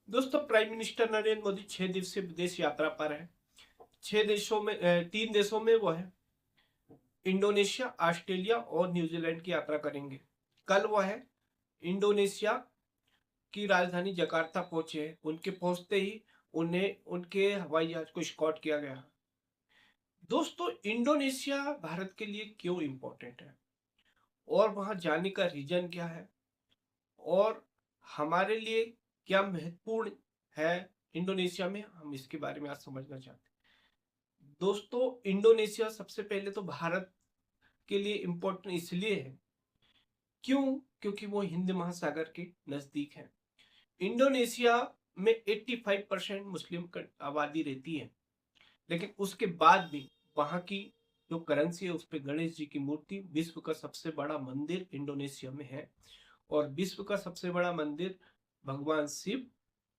दोस्तों, prime minister Narendra Modi 6 दिवसीय विदेश यात्रा पर है। 6 देशों में 3 देशों में वो है, इंडोनेशिया, ऑस्ट्रेलिया और न्यूजीलैंड की यात्रा करेंगे। कल वो है इंडोनेशिया की राजधानी जकार्ता पहुंचे हैं। उनके पहुंचते ही उन्हें उनके हवाई जहाज को स्कॉट किया गया। दोस्तों, इंडोनेशिया भारत के लिए क्यों इंपॉर्टेंट है और वहां जाने का रीजन क्या है और हमारे लिए क्या महत्वपूर्ण है इंडोनेशिया में, हम इसके बारे में आज समझना चाहते हैं। दोस्तों, इंडोनेशिया सबसे पहले तो भारत के लिए इम्पोर्टेंट इसलिए है, क्यों? क्योंकि वो हिंद महासागर के नजदीक है। इंडोनेशिया में 85% मुस्लिम आबादी रहती है, लेकिन उसके बाद भी वहां की जो करेंसी है उस पे गणेश जी की मूर्ति, विश्व का सबसे बड़ा मंदिर इंडोनेशिया में है। और विश्व का सबसे बड़ा मंदिर भगवान शिव,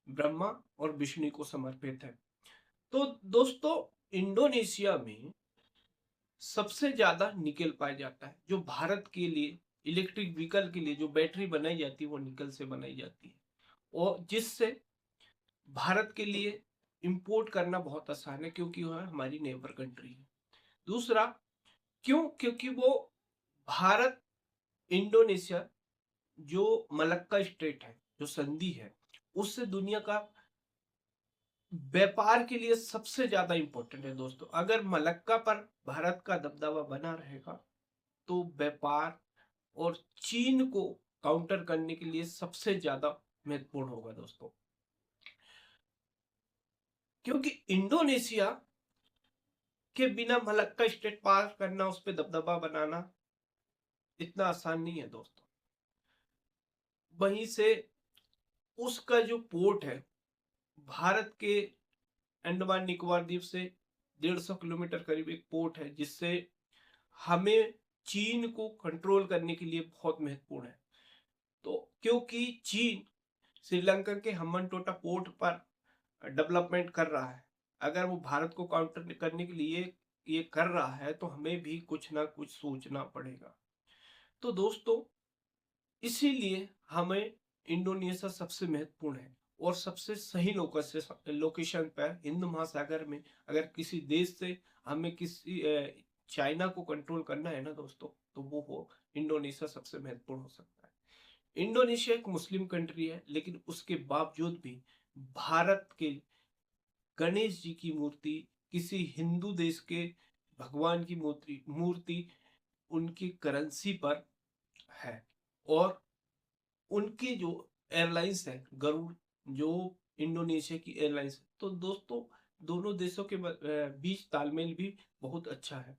ब्रह्मा और विष्णु को समर्पित है। तो दोस्तों, इंडोनेशिया में सबसे ज्यादा निकेल पाया जाता है। जो भारत के लिए इलेक्ट्रिक व्हीकल के लिए जो बैटरी बनाई जाती है वो निकल से बनाई जाती है, और जिससे भारत के लिए इंपोर्ट करना बहुत आसान है, क्योंकि वह हमारी नेबर कंट्री है। दूसरा, क्यों? क्योंकि वो भारत इंडोनेशिया जो मलक्का स्टेट है, जो संधि है, उससे दुनिया का व्यापार के लिए सबसे ज्यादा इंपॉर्टेंट है। दोस्तों, अगर मलक्का पर भारत का दबदबा बना रहेगा तो व्यापार और चीन को काउंटर करने के लिए सबसे ज्यादा महत्वपूर्ण होगा दोस्तों। क्योंकि इंडोनेशिया के बिना मलक्का स्टेट पार करना, उस पर दबदबा बनाना इतना आसान नहीं है दोस्तों। वहीं से उसका जो पोर्ट है, भारत के अंडमान निकोबार द्वीप से 150 किलोमीटर करीब एक पोर्ट है, जिससे हमें चीन को कंट्रोल करने के लिए बहुत महत्वपूर्ण है। तो क्योंकि चीन श्रीलंका के हम्बनटोटा पोर्ट पर डेवलपमेंट कर रहा है, अगर वो भारत को काउंटर करने के लिए ये कर रहा है तो हमें भी कुछ ना कुछ सोचना पड़ेगा। तो दोस्तों, इसीलिए हमें इंडोनेशिया सबसे महत्वपूर्ण है और सबसे सही लोकेशन पर हिंद महासागर में। अगर किसी देश से हमें किसी चाइना को कंट्रोल करना है ना दोस्तों, तो वो हो इंडोनेशिया सबसे महत्वपूर्ण हो सकता है। इंडोनेशिया एक मुस्लिम कंट्री है, लेकिन उसके बावजूद भी भारत के गणेश जी की मूर्ति, किसी हिंदू देश के भगवान की मूर्ति मूर्ति उनकी करेंसी पर है। और उनकी जो एयरलाइंस है गरुड़, जो इंडोनेशिया की एयरलाइंस है, तो दोस्तों दोनों देशों के बीच तालमेल भी बहुत अच्छा है।